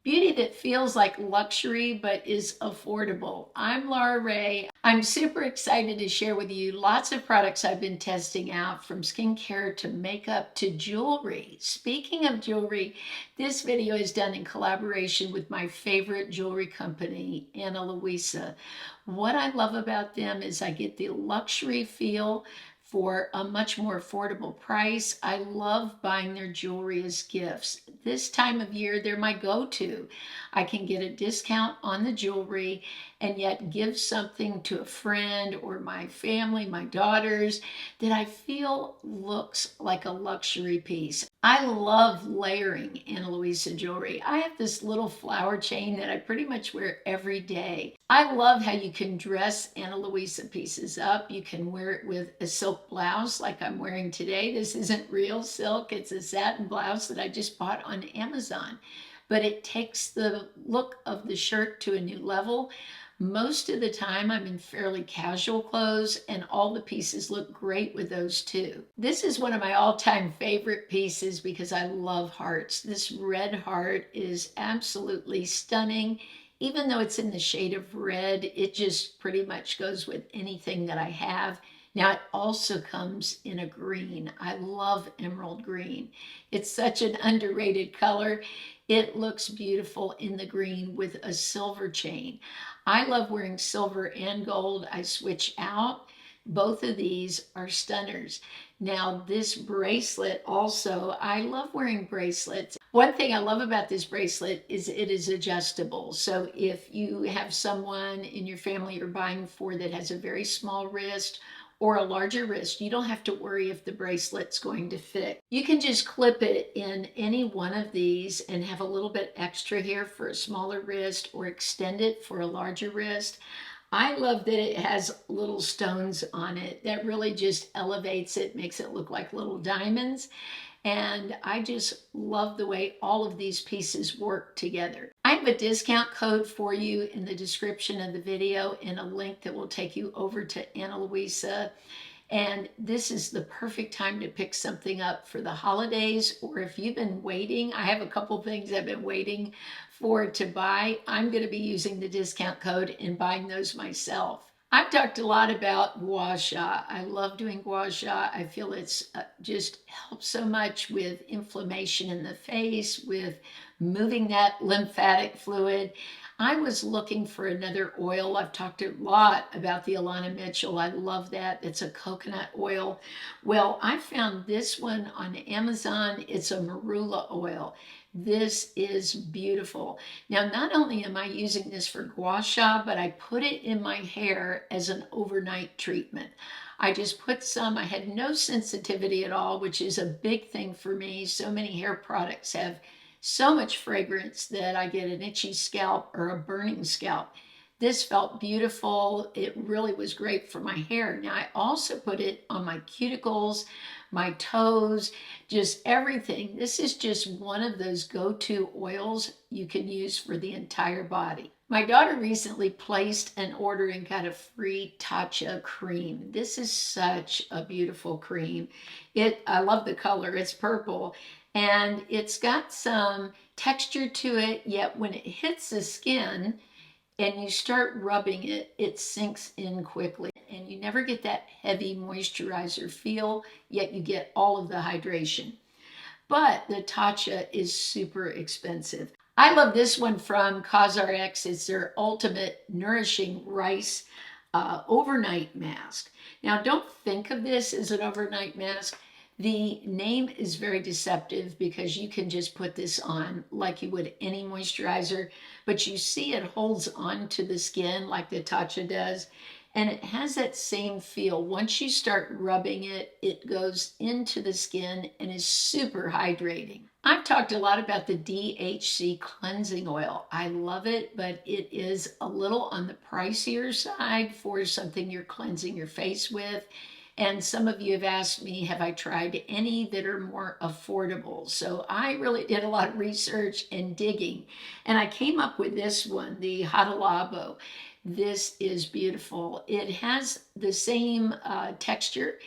Beauty that feels like luxury but is affordable. I'm Laura Ray. I'm super excited to share with you lots of products I've been testing out, from skincare to makeup to jewelry. Speaking of jewelry, this video is done in collaboration with my favorite jewelry company, Louisa. What I love about them is I get the luxury feel for a much more affordable price. I love buying their jewelry as gifts. This time of year, they're my go-to. I can get a discount on the jewelry and yet give something to a friend or my family, my daughters, that I feel looks like a luxury piece. I love layering Ana Luisa jewelry. I have this little flower chain that I pretty much wear every day. I love how you can dress Ana Luisa pieces up. You can wear it with a silk blouse like I'm wearing today. This isn't real silk. It's a satin blouse that I just bought on Amazon. But it takes the look of the shirt to a new level. Most of the time I'm in fairly casual clothes, and all the pieces look great with those too. This is one of my all-time favorite pieces because I love hearts. This red heart is absolutely stunning. Even though it's in the shade of red, it just pretty much goes with anything that I have. Now, it also comes in a green. I love emerald green. It's such an underrated color. It looks beautiful in the green with a silver chain. I love wearing silver and gold. I switch out. Both of these are stunners. Now, this bracelet also, I love wearing bracelets. One thing I love about this bracelet is it is adjustable. So if you have someone in your family you're buying for that has a very small wrist or a larger wrist, you don't have to worry if the bracelet's going to fit. You can just clip it in any one of these and have a little bit extra here for a smaller wrist, or extend it for a larger wrist. I love that it has little stones on it. That really just elevates it, makes it look like little diamonds. And I just love the way all of these pieces work together. I have a discount code for you in the description of the video, and a link that will take you over to Ana Luisa. And this is the perfect time to pick something up for the holidays, or if you've been waiting. I have a couple things I've been waiting for to buy. I'm going to be using the discount code and buying those myself. I've talked a lot about gua sha. I love doing gua sha. I feel it's just helps so much with inflammation in the face, with moving that lymphatic fluid. I was looking for another oil. I've talked a lot about the Alana Mitchell. I love that. It's a coconut oil. Well, I found this one on Amazon. It's a Marula oil. This is beautiful. Now, not only am I using this for gua sha, but I put it in my hair as an overnight treatment. I just put some. I had no sensitivity at all, which is a big thing for me. So many hair products have so much fragrance that I get an itchy scalp or a burning scalp. This felt beautiful. It really was great for my hair. Now, I also put it on my cuticles, my toes, just everything. This is just one of those go-to oils you can use for the entire body. My daughter recently placed an order and got a free Tatcha cream. This is such a beautiful cream. I love the color. It's purple, and it's got some texture to it, yet when it hits the skin and you start rubbing it, it sinks in quickly. And you never get that heavy moisturizer feel, yet you get all of the hydration. But the Tatcha is super expensive. I love this one from Cosrx. It's their ultimate nourishing rice overnight mask. Now, don't think of this as an overnight mask. The name is very deceptive because you can just put this on like you would any moisturizer, but you see it holds on to the skin like the Tatcha does, and it has that same feel. Once you start rubbing it, it goes into the skin and is super hydrating. I've talked a lot about the DHC cleansing oil. I love it, but it is a little on the pricier side for something you're cleansing your face with. And some of you have asked me, have I tried any that are more affordable? So I really did a lot of research and digging, and I came up with this one, the Hado Labo. This is beautiful. It has the same texture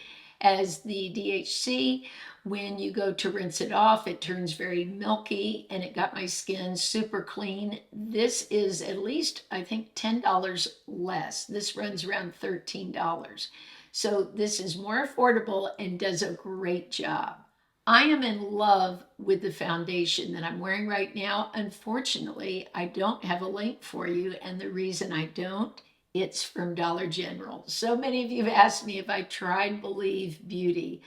as the DHC, When you go to rinse it off, it turns very milky and it got my skin super clean. This is at least, I think, $10 less. This runs around $13. So this is more affordable and does a great job. I am in love with the foundation that I'm wearing right now. Unfortunately, I don't have a link for you, and the reason I don't, it's from Dollar General. So many of you have asked me if I tried Believe Beauty.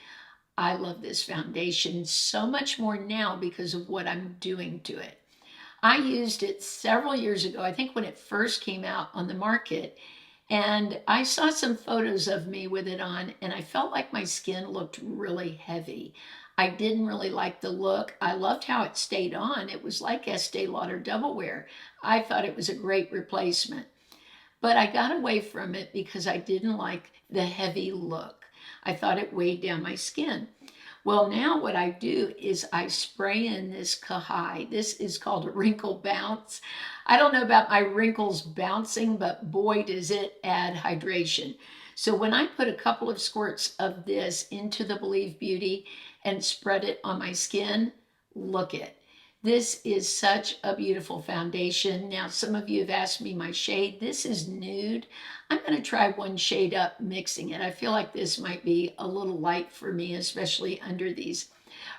I love this foundation so much more now because of what I'm doing to it. I used it several years ago, I think when it first came out on the market, and I saw some photos of me with it on, and I felt like my skin looked really heavy. I didn't really like the look. I loved how it stayed on. It was like Estee Lauder Double Wear. I thought it was a great replacement. But I got away from it because I didn't like the heavy look. I thought it weighed down my skin. Well, now what I do is I spray in this Kahai. This is called a Wrinkle Bounce. I don't know about my wrinkles bouncing, but boy, does it add hydration. So when I put a couple of squirts of this into the Believe Beauty and spread it on my skin, look it. This is such a beautiful foundation. Now, some of you have asked me my shade. This is nude. I'm going to try one shade up mixing it. I feel like this might be a little light for me, especially under these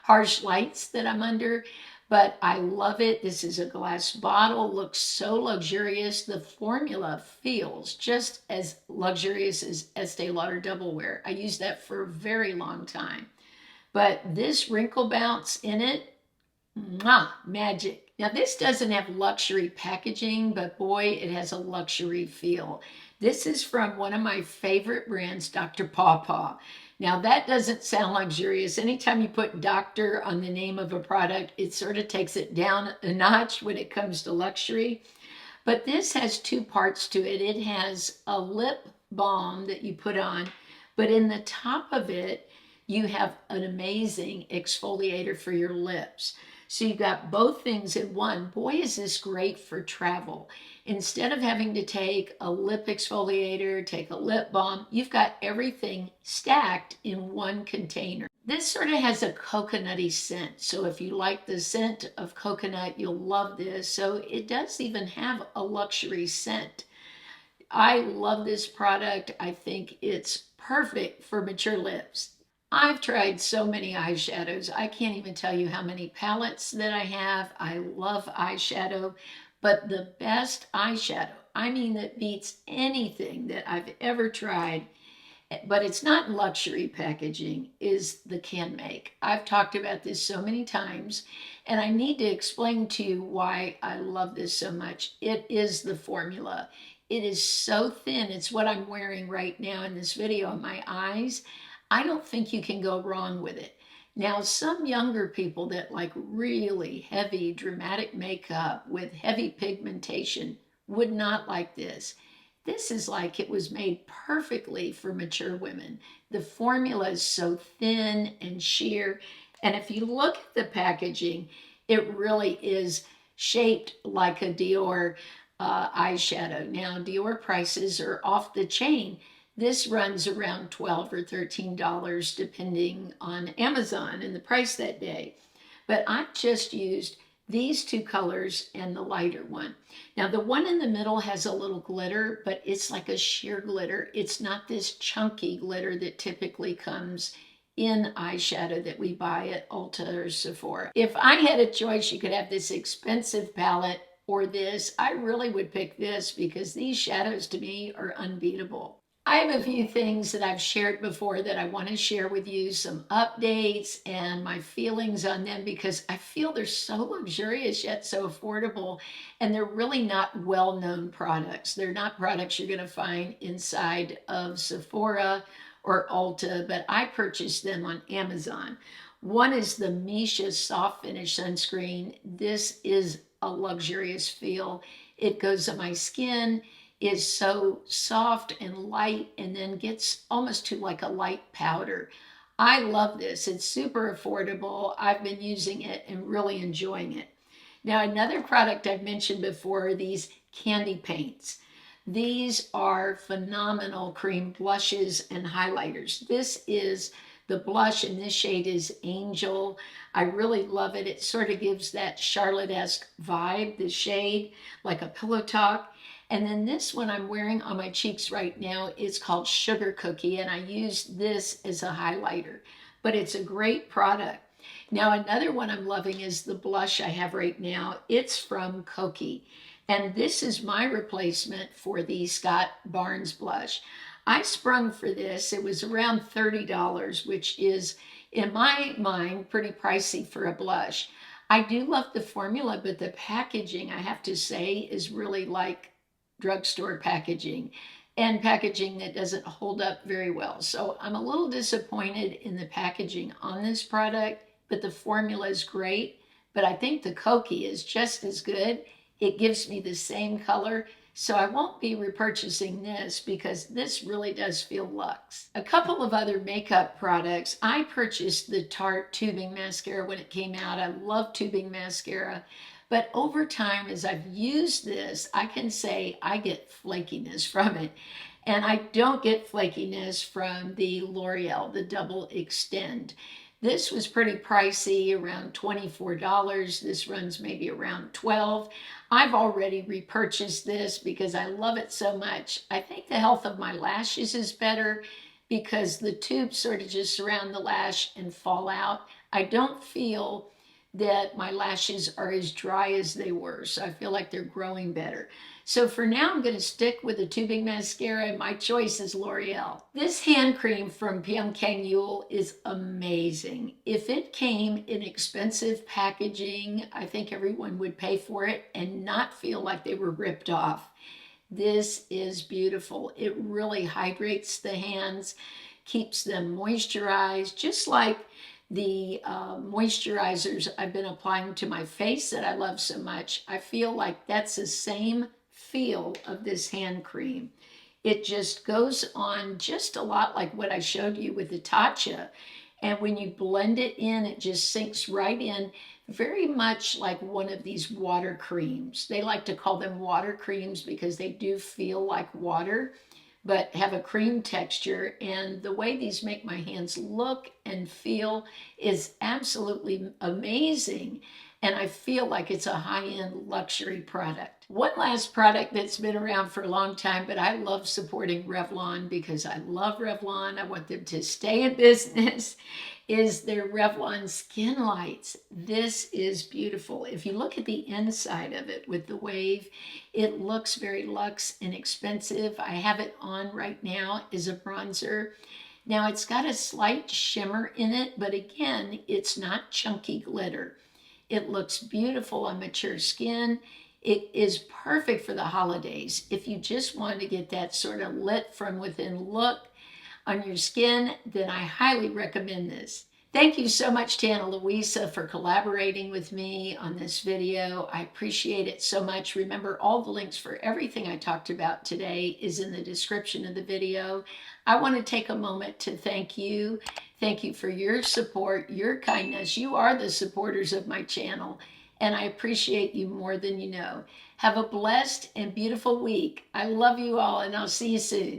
harsh lights that I'm under, but I love it. This is a glass bottle, looks so luxurious. The formula feels just as luxurious as Estee Lauder Double Wear. I used that for a very long time. But this Wrinkle Bounce in it, mwah, magic. Now this doesn't have luxury packaging, but boy, it has a luxury feel. This is from one of my favorite brands, Dr. Pawpaw. Now that doesn't sound luxurious. Anytime you put doctor on the name of a product, it sort of takes it down a notch when it comes to luxury. But this has two parts to it. It has a lip balm that you put on, but in the top of it, you have an amazing exfoliator for your lips. So you got both things in one. Boy, is this great for travel. Instead of having to take a lip exfoliator, take a lip balm, you've got everything stacked in one container. This sort of has a coconutty scent. So if you like the scent of coconut, you'll love this. So it does even have a luxury scent. I love this product. I think it's perfect for mature lips. I've tried so many eyeshadows. I can't even tell you how many palettes that I have. I love eyeshadow, but the best eyeshadow, I mean, that beats anything that I've ever tried, but it's not luxury packaging, is the CanMake. I've talked about this so many times, and I need to explain to you why I love this so much. It is the formula. It is so thin. It's what I'm wearing right now in this video on my eyes. I don't think you can go wrong with it. Now, some younger people that like really heavy, dramatic makeup with heavy pigmentation would not like this. This is like it was made perfectly for mature women. The formula is so thin and sheer. And if you look at the packaging, it really is shaped like a Dior eyeshadow. Now, Dior prices are off the chain. This runs around $12 or $13 depending on Amazon and the price that day. But I've just used these two colors and the lighter one. Now the one in the middle has a little glitter, but it's like a sheer glitter. It's not this chunky glitter that typically comes in eyeshadow that we buy at Ulta or Sephora. If I had a choice, you could have this expensive palette or this. I really would pick this because these shadows to me are unbeatable. I have a few things that I've shared before that I want to share with you, some updates and my feelings on them because I feel they're so luxurious yet so affordable, and they're really not well-known products. They're not products you're going to find inside of Sephora or Ulta, but I purchased them on Amazon. One is the Misha Soft Finish Sunscreen. This is a luxurious feel. It goes on my skin. Is so soft and light and then gets almost to like a light powder. I love this. It's super affordable. I've been using it and really enjoying it. Now, another product I've mentioned before are these candy paints. These are phenomenal cream blushes and highlighters. This is The blush in this shade is Angel. I really love it. It sort of gives that Charlotte-esque vibe, the shade, like a pillow talk. And then this one I'm wearing on my cheeks right now is called Sugar Cookie, and I use this as a highlighter. But it's a great product. Now another one I'm loving is the blush I have right now. It's from Koki. And this is my replacement for the Scott Barnes blush. I sprung for this. It was around $30, which is, in my mind, pretty pricey for a blush. I do love the formula, but the packaging, I have to say, is really like drugstore packaging and packaging that doesn't hold up very well. So I'm a little disappointed in the packaging on this product, but the formula is great. But I think the Koki is just as good. It gives me the same color. So I won't be repurchasing this because this really does feel luxe. A couple of other makeup products. I purchased the Tarte tubing mascara when it came out. I love tubing mascara. But over time, as I've used this, I can say I get flakiness from it. And I don't get flakiness from the L'Oreal, the Double Extend. This was pretty pricey, around $24. This runs maybe around $12. I've already repurchased this because I love it so much. I think the health of my lashes is better because the tubes sort of just surround the lash and fall out. I don't feel that my lashes are as dry as they were, so I feel like they're growing better. So for now, I'm going to stick with the tubing mascara, and my choice is L'Oreal. This hand cream from PyunKang is amazing. If it came in expensive packaging, I think everyone would pay for it and not feel like they were ripped off. This is beautiful. It really hydrates the hands, keeps them moisturized, just like the moisturizers I've been applying to my face that I love so much. I feel like that's the same feel of this hand cream. It just goes on just a lot like what I showed you with the Tatcha. And when you blend it in, it just sinks right in, very much like one of these water creams. They like to call them water creams because they do feel like water, but have a cream texture. And the way these make my hands look and feel is absolutely amazing. And I feel like it's a high-end luxury product. One last product that's been around for a long time, but I love supporting Revlon because I love Revlon. I want them to stay in business, is their Revlon Skin Lights. This is beautiful. If you look at the inside of it with the wave, it looks very luxe and expensive. I have it on right now as a bronzer. Now it's got a slight shimmer in it, but again, it's not chunky glitter. It looks beautiful on mature skin. It is perfect for the holidays. If you just want to get that sort of lit from within look on your skin, then I highly recommend this. Thank you so much to Anna Louisa for collaborating with me on this video. I appreciate it so much. Remember, all the links for everything I talked about today is in the description of the video. I want to take a moment to thank you. Thank you for your support, your kindness. You are the supporters of my channel, and I appreciate you more than you know. Have a blessed and beautiful week. I love you all, and I'll see you soon.